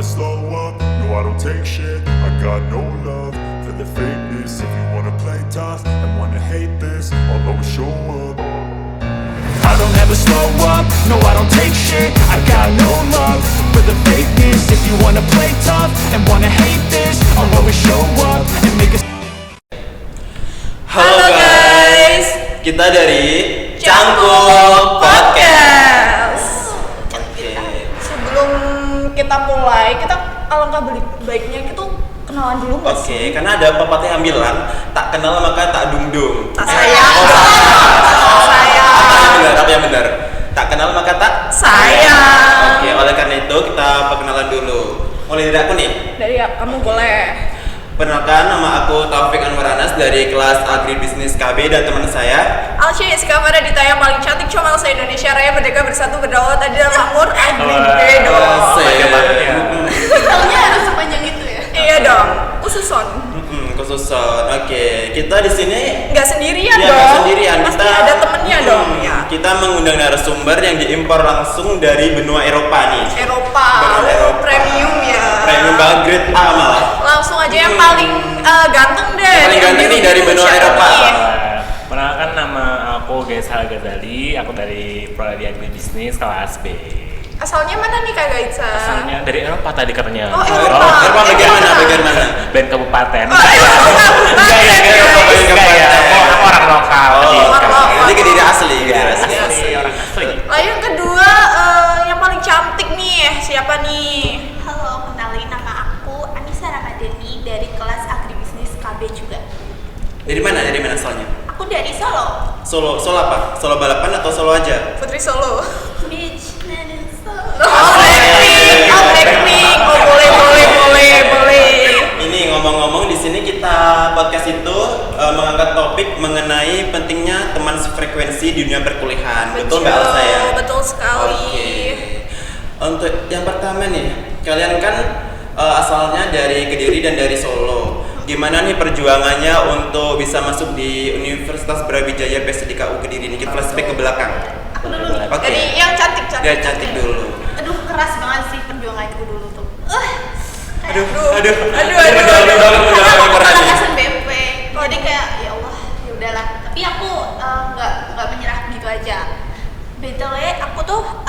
never slow up, no I don't take shit. I got no love for the fakeness. If you wanna play tough and wanna hate this, I'll always show up. I don't ever slow up, no I don't take shit. I got no love for the fakeness. If you wanna play tough and wanna hate this, I'll always show up and make a. Halo guys, kita dari Cangkul Podcast. Sebelum kita mulai, kita alangkah baiknya kita kenalan dulu nggak sih? Oke, karena ada pepatah yang bilang tak kenal maka tak dung-dung. Tak sayang. Apa yang benar? Tak kenal maka tak sayang. Oke, oleh karena itu kita perkenalan dulu. Mulai dari aku nih. Dari kamu boleh. Perkenalkan, nama aku Taufik Anwar Anas dari kelas Agribisnis KB dan teman saya Alci Iskamara ditayang paling cantik comel se-Indonesia Raya, merdeka bersatu berdaulat adil makmur Agrigedo. Taunya harus sepanjang itu ya? Iya dong, khususon. Khususon. Oke, kita di sini Nggak sendirian ya, dong. nggak sendirian. Pasti ada temennya dong. Ya. Kita mengundang narasumber yang diimpor langsung dari benua Eropa nih. Eropa, Benua Eropa. premium ya. Premium banget, grade A malah. Langsung aja yang paling ganteng deh. Yang paling ganteng nih dari benua Eropa. Perkenalkan, nama aku Gaisal Ghazali, aku dari Prodi Agribisnis kelas B. Asalnya mana nih Kak Gaitsa? Asalnya dari Eropa tadi katanya. Oh, Eropa bagian mana? Bagian mana? Band kabupaten. Enggak ya. Aku orang lokal. Jadi Kediri asli, Orang asli. Lalu yang kedua yang paling cantik nih, siapa nih? Halo, kenalin nama aku Anissa Ramadhani dari kelas Agribisnis KB juga. Dari mana asalnya? Aku dari Solo. Solo apa? Solo balapan atau Solo aja? Putri Solo. Beach dan Solo. Blackpink. Oh, boleh. Ini ngomong-ngomong di sini kita podcast itu mengangkat topik mengenai pentingnya teman sefrekuensi di dunia perkuliahan. Betul nggak Alsa ya? Betul sekali. Oke. Untuk yang pertama nih, kalian kan asalnya dari Kediri dan dari Solo. Gimana nih perjuangannya untuk bisa masuk di Universitas Brawijaya PSDKU Kediri ini? Kita flashback ke belakang. Aku dulu nih. Oke. Dari yang cantik. Dia cantik dulu. Aduh, keras banget sih perjuanganku dulu tuh. Aduh. Aku anak SNBP. Jadi kayak ya Allah, ya udahlah. Tapi aku nggak menyerah gitu aja. BTW aku tuh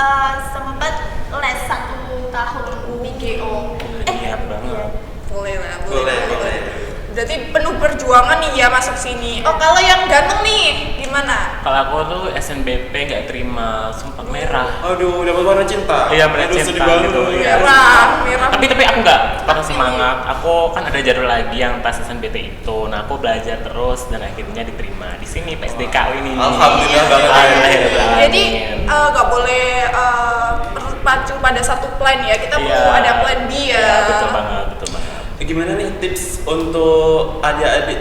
sempat les 1 tahun BGO. Iya banget. Boleh lah. Boleh. Berarti penuh perjuangan nih ya masuk sini. Oh, kalau yang ganteng nih gimana? Kalau aku tuh SNBP nggak terima, sempat merah. Aduh, dapat warna cinta. Iya, merah Aduh, cinta sedih banget. gitu. Iya. Merah. Tapi aku nggak patah semangat. Aku kan ada jadwal lagi yang tes SNBT itu. Nah, aku belajar terus dan akhirnya diterima di sini PSDKU ini. Alhamdulillah banget. Alhamdulillah. Jadi nggak boleh terpacu pada satu plan ya. Kita perlu ada plan B ya. Iya, betul banget. Gimana nih tips untuk adik-adik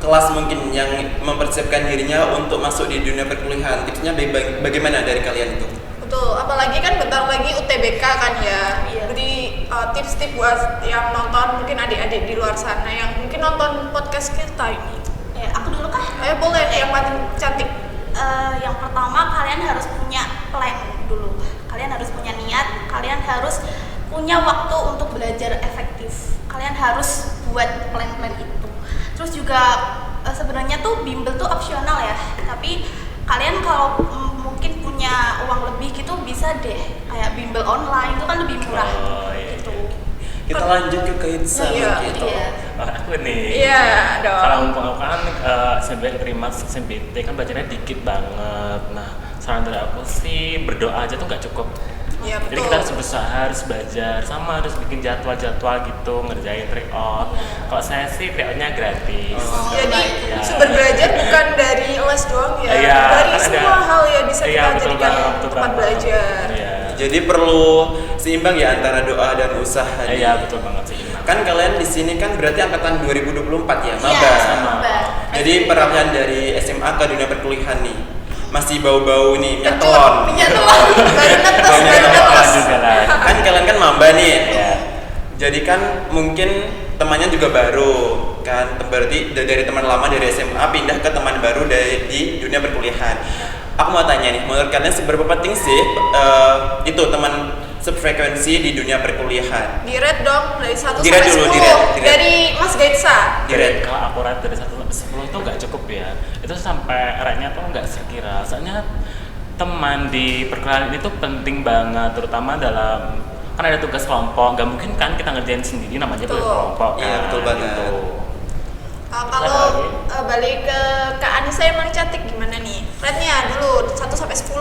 kelas mungkin yang mempersiapkan dirinya untuk masuk di dunia perkuliahan? Tipsnya bagaimana dari kalian itu? Betul, apalagi kan bentar lagi UTBK kan ya. Iya. Jadi tips-tips buat yang nonton mungkin adik-adik di luar sana yang mungkin nonton podcast kita ini. Aku dulu kah? Ayo boleh yang paling cantik. Yang pertama kalian harus punya plan dulu. Kalian harus punya niat. Kalian harus punya waktu untuk belajar efektif. Kalian harus buat plan-plan itu. Terus juga sebenarnya tuh bimbel tuh opsional ya. Tapi kalian kalau mungkin punya uang lebih gitu bisa deh kayak bimbel online itu kan lebih murah. Gitu. Kita lanjut ke Kaitsa gitu. Iya. Aku nih. Iya dong. Kalau aku kan SNBT terima SNBT kan belajarnya dikit banget. Nah, saran dari aku sih berdoa aja tuh nggak cukup. Iya betul. Jadi kita harus belajar sama harus bikin jadwal gitu, ngerjain tryout. Kalau saya sih tryoutnya gratis. Jadi Ya. sumber belajar bukan dari les doang ya. Iya, Dari kan semua hal ya bisa kita betul jadikan banget. tempat belajar. Iya. Jadi perlu seimbang ya antara doa dan usaha. nih. Iya, betul banget sih. Kan kalian di sini kan berarti angkatan 2024 ya, maba. Iya, sama. maba. Jadi peralihan dari SMA ke dunia perkuliahan nih. Masih bau-bau nih minyak Kecut, telon. minyak telon. Baru netes, Baunya baru telon netes. juga lah. Kan kalian kan maba nih. Iya. Jadi kan mungkin temannya juga baru kan, berarti dari teman lama dari SMA pindah ke teman baru di dunia perkuliahan. Aku mau tanya nih, menurut kalian seberapa penting sih itu teman sefrekuensi di dunia perkuliahan. Di rate dong dari 1 Di rate sampai dulu, 10 di rate. dari Mas Gaitsa. Di rate. Kalau aku rate dari 1 sampai 10 itu nggak cukup ya. Itu sampai rate-nya tuh nggak sekira. Soalnya teman di perkuliahan itu penting banget, terutama dalam kan ada tugas kelompok. Nggak mungkin kan kita ngerjain sendiri, namanya Betul. kelompok kan. Iya, betul banget. Gitu. Kalau balik ke Kak Anissa yang paling cantik gimana nih? Rate-nya dulu 1 sampai 10.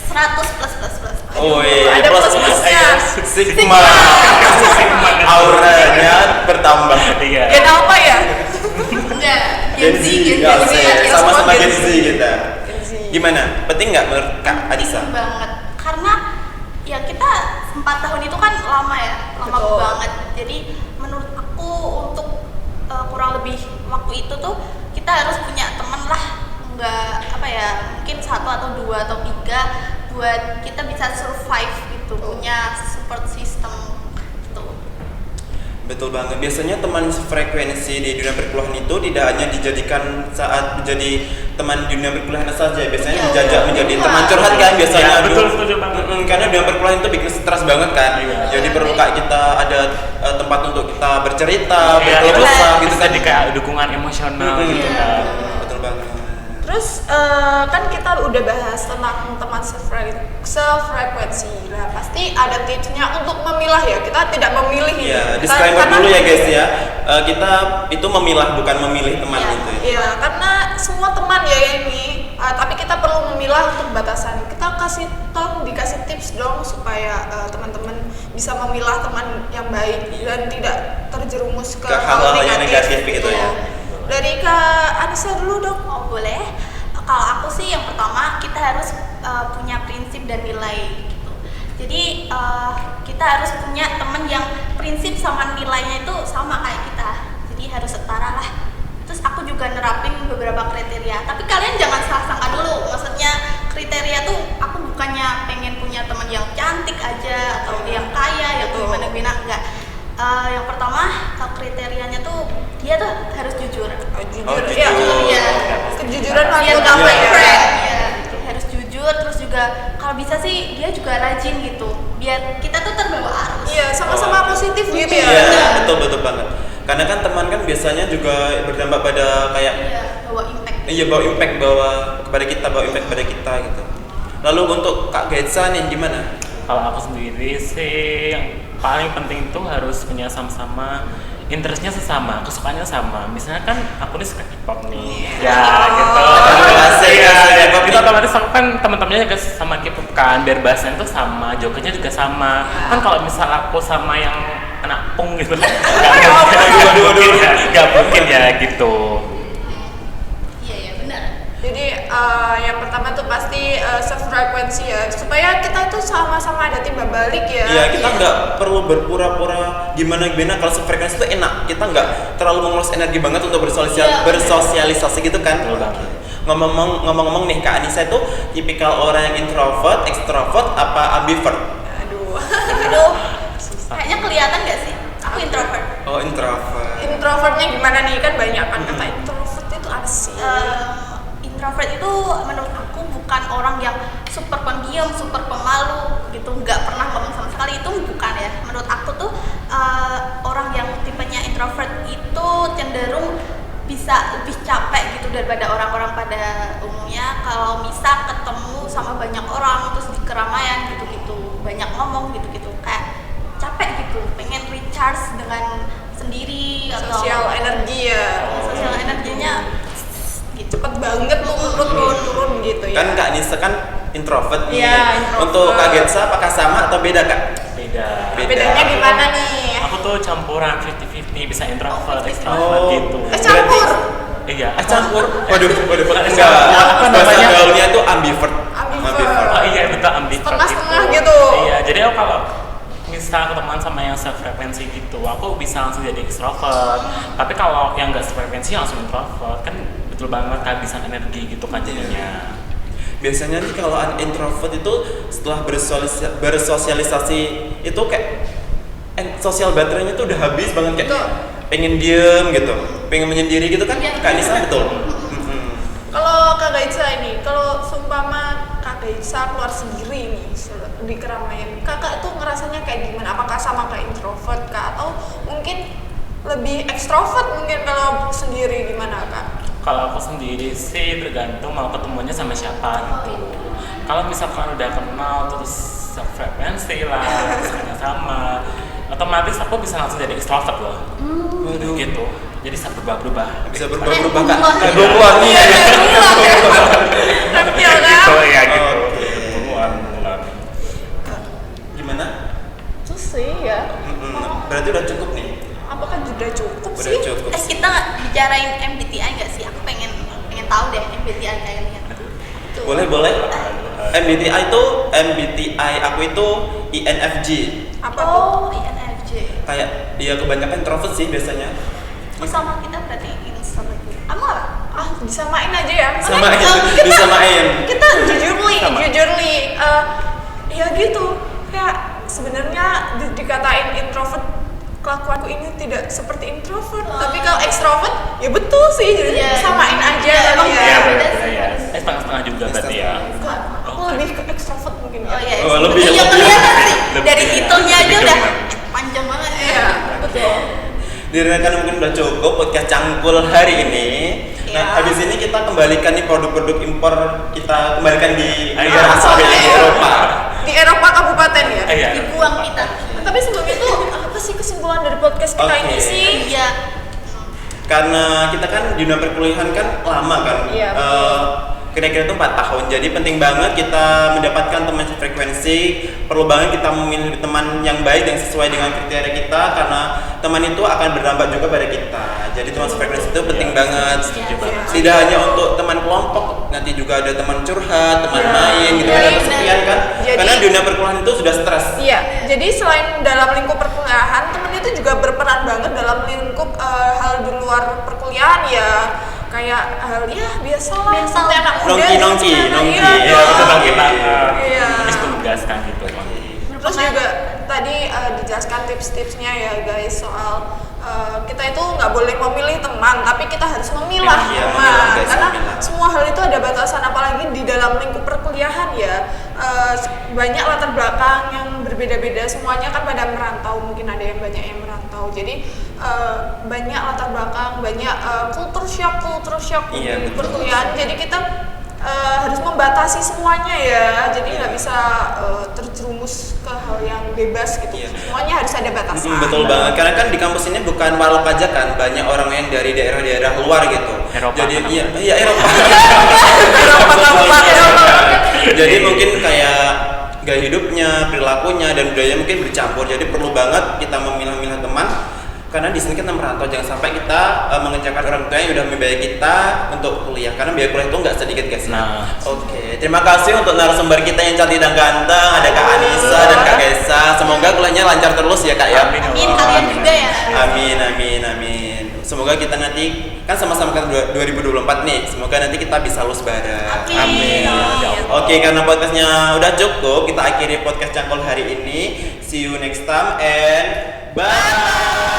100 plus. Oh iya, ada plus plus-plusnya. Sigma. Auranya bertambah. Iya. Gen apa ya? Enggak, Gen Z, ya, sama-sama Gen Z kita. Gen Z. Gimana? Penting nggak menurut Kak Anissa? Penting banget karena ya kita 4 tahun itu kan lama ya, lama Betul. banget. Jadi menurut aku untuk kurang lebih waktu itu tuh kita harus punya teman lah, nggak apa ya, mungkin 1 atau 2 atau 3 buat kita bisa survive gitu, punya support system gitu. Betul banget. Biasanya teman sefrekuensi di dunia perkuliahan itu tidak hanya dijadikan saat menjadi teman di dunia perkuliahan saja. Biasanya Iya, dijajak menjadi iya. teman curhat kan biasanya. Iya, betul, Aduh. setuju banget. Karena dunia perkuliahan itu bikin stres banget kan. Iya. Jadi perlu kayak kita ada tempat untuk kita bercerita, Iya, berkeluh itu kesah gitu bisa kan. jadi kayak dukungan emosional gitu kan. Betul banget. Terus kan kita udah bahas tentang teman sefrekuensi. Nah, pasti ada tipsnya untuk memilah ya. Kita tidak memilih ini. Iya, disclaimer dulu ya guys ya. Kita itu memilah bukan memilih teman Iya. gitu ya. Iya, karena semua teman ya ini. Tapi kita perlu memilah untuk batasan. Kita dikasih tips dong supaya teman-teman bisa memilah teman yang baik dan tidak terjerumus ke Ke hal-hal yang negatif gitu ya. Dari Kak Anissa dulu dong. Oh boleh. Kalau aku sih yang pertama kita harus punya prinsip dan nilai gitu. Jadi kita harus punya teman yang prinsip sama nilainya itu sama kayak kita. Jadi harus setara lah. Terus aku juga nerapin beberapa kriteria. Tapi kalian jangan salah sangka dulu. Maksudnya kriteria tuh aku bukannya pengen punya teman yang cantik aja atau yang kaya, yang Betul. gimana-gimana, enggak. Yang pertama kriterianya tuh dia tuh harus jujur. Jujur, jujur. ya. Iya. Kejujuran hal Biar utama nggak ya. friend, ya. Harus jujur, terus juga kalau bisa sih dia juga rajin gitu. Biar kita tuh terbawa arus. Iya, sama-sama positif gitu ya. Iya, betul banget. Karena kan teman kan biasanya juga berdampak pada kayak Iya, bawa impact. iya bawa impact kepada kita gitu. Lalu untuk Kak Gaitsa nih gimana? Kalau aku sendiri sih yang paling penting itu harus punya sama-sama interestnya sesama, kesukaannya sama. Misalnya kan aku nih suka K-pop nih, ya gitu. Asik, Iya, asik, K-pop kita nih. otomatis aku kan teman-temannya juga sama K-pop kan, biar bahasanya tuh sama, jogetnya juga sama. Kan kalau misal aku sama yang anak punk gitu, nggak mungkin ya gitu. Iya, benar. Jadi yang pertama tuh pasti sefrekuensi ya, supaya kita tuh sama-sama ada timbal balik ya. Iya, kita nggak perlu berpura-pura gimana kalau sefrekuensi itu enak. Kita nggak terlalu menguras energi banget untuk Iya. bersosialisasi gitu kan. Betul banget. Ngomong-ngomong nih, Kak Anissa itu tipikal orang yang introvert, extrovert, apa ambivert? Aduh. Aduh, kayaknya kelihatan gak sih? Aku introvert. Oh, introvert. Introvertnya gimana nih? Kan banyak kan kata introvert itu apa sih? Introvert itu menurut aku bukan orang yang super pendiam, super pemalu gitu, nggak pernah ngomong sama sekali, itu bukan ya. Menurut aku tuh orang yang tipenya introvert itu cenderung bisa lebih capek gitu daripada orang-orang pada umumnya kalau bisa ketemu sama banyak orang terus di keramaian gitu-gitu, banyak ngomong gitu-gitu, kayak capek gitu, pengen recharge dengan sendiri atau Sosial energi ya. sosial energinya gitu. Cepet banget lu turun gitu ya. Kan Kak Anissa kan introvert nih. Iya, introvert. Untuk Kak Gaitsa apakah sama atau beda, Kak? Beda. Bedanya gimana nih? Aku tuh campuran 50-50, bisa introvert, Oh, extrovert gitu. Campur. Iya. Campur. Waduh, Enggak, enggak. apa Bahasa namanya? gaulnya tuh ambivert. Ambivert. Oh iya, betul ambivert Setengah-setengah gitu. Iya, jadi aku kalau misal ketemuan sama yang sefrekuensi gitu, aku bisa langsung jadi extrovert. Tapi kalau yang nggak sefrekuensi langsung introvert, kan betul banget kehabisan energi gitu kan jadinya. Biasanya nih kalau introvert itu setelah bersosialisasi itu kayak sosial baterainya tuh udah habis banget, kayak Betul. pengen diem gitu, pengen menyendiri gitu kan. Iya. Kak Anissa betul. Kalau Kak Gaitsa ini, kalau seumpama Kak Kak Gaisa keluar sendiri nih di keramaian. Kakak itu ngerasanya kayak gimana? Apakah sama kayak introvert Kak? Atau mungkin lebih ekstrovert mungkin kalau sendiri gimana Kak? Kalau aku sendiri sih tergantung mau ketemunya sama siapa gitu. Kalau misalkan udah kenal terus frekuensi lah, misalnya sama, otomatis aku bisa langsung jadi extrovert loh. Waduh. Gitu. Jadi bisa berubah-ubah. Bisa berubah-ubah Kak. Bunglon. Kayak bunglon nih. Reptil kan? Gitu ya gitu. Oke. Bunglon. Gimana? Itu sih ya. Berarti udah cukup nih. Apakah sudah cukup Udah sih? cukup. Kita bicarain MBTI nggak sih? Aku pengen tahu deh MBTI kayaknya. Boleh. MBTI aku itu INFJ. Apa tuh? Oh, INFJ. Kayak dia kebanyakan introvert sih biasanya. Oh, sama kita berarti introvert. Kamu apa? Ah, disamain aja ya. Samain, Kita- disamain. Kita jujurly, Sama. ya gitu. Kayak sebenarnya dikatain introvert, kelakuanku ini tidak seperti introvert. Tapi kalau ekstrovert, ya betul sih. Jadi Iya. samain aja Iya, kali iya, ya. Iya, beda betul sih. ya. Setengah-setengah juga berarti ya. Enggak, aku lebih ke ekstrovert mungkin ya. Oh iya. Oh, lebih- Iya, lebih- kelihatan sih. lebih- Dari titelnya aja lebih udah gemes. panjang banget. Iya, betul. Dirasakan mungkin udah cukup podcast cangkul hari ini. Nah, Ya. habis ini kita kembalikan nih produk-produk impor kita kembalikan di Ayo. negara asalnya di Eropa. Di Eropa kabupaten ya. Iya. Dibuang kita. Tapi sebelum itu apa sih kesimpulan dari podcast kita ini Oke. sih? Iya. Karena kita kan di dunia perkuliahan kan lama kan. Iya, Kira-kira itu 4 tahun. Jadi penting banget kita mendapatkan teman frekuensi. Perlu banget kita memilih teman yang baik dan sesuai dengan kriteria kita karena teman itu akan berdampak juga pada kita. Jadi teman frekuensi itu penting Iya, banget. setuju Iya. banget. Tidak hanya untuk teman kelompok, nanti juga ada teman curhat, teman Iya. main gitu Iya, ada benar. kesepian kan. Jadi- Karena dunia perkuliahan itu sudah stres. Iya, jadi selain dalam lingkup perkuliahan, temen itu juga berperan banget dalam lingkup hal di luar perkuliahan ya. Kayak hal ya biasalah Mental. seperti anak muda. Nongki-nongki, sekarang. nongki. Iya, Iya, dong. itu bang kita Iya. habis tugas kan gitu. Terus juga tadi dijelaskan tips-tipsnya ya guys soal kita itu nggak boleh memilih teman, tapi kita harus memilah Iya, teman. memilah, guys, Karena memilah. semua hal itu ada batasan, apalagi di dalam lingkup perkuliahan ya. Banyak latar belakang yang berbeda-beda, semuanya kan pada merantau, mungkin ada yang banyak yang merantau. Jadi banyak latar belakang, banyak culture shock Iya, di betul. perkuliahan. Jadi kita harus membatasi semuanya ya, jadi nggak bisa terjerumus ke hal yang bebas gitu. Iya. Semuanya harus ada batasan. Betul banget, karena kan di kampus ini bukan Walok aja kan, banyak orang yang dari daerah-daerah luar gitu. Eropa, Jadi kan? iya Eropa. Eropa kabupaten. Jadi mungkin kayak gaya hidupnya, perilakunya dan budaya mungkin bercampur. Jadi perlu banget kita memilah-milah teman. Karena di sini kita merantau, jangan sampai kita mengejarkan orang tua yang udah membiayai kita untuk kuliah. Karena biaya kuliah itu nggak sedikit guys. Nah. Oke, terima kasih untuk narasumber kita yang cantik dan ganteng. Ada Kak Anissa dan Kak Gaisa. Semoga kuliahnya lancar terus ya Kak ya. Amin. Amin, kalian juga ya. Amin. Semoga kita nanti kan sama-sama kan 2024 nih. Semoga nanti kita bisa lulus bareng. Amin. Oke, karena podcastnya udah cukup, kita akhiri podcast Cangkul hari ini. See you next time and bye.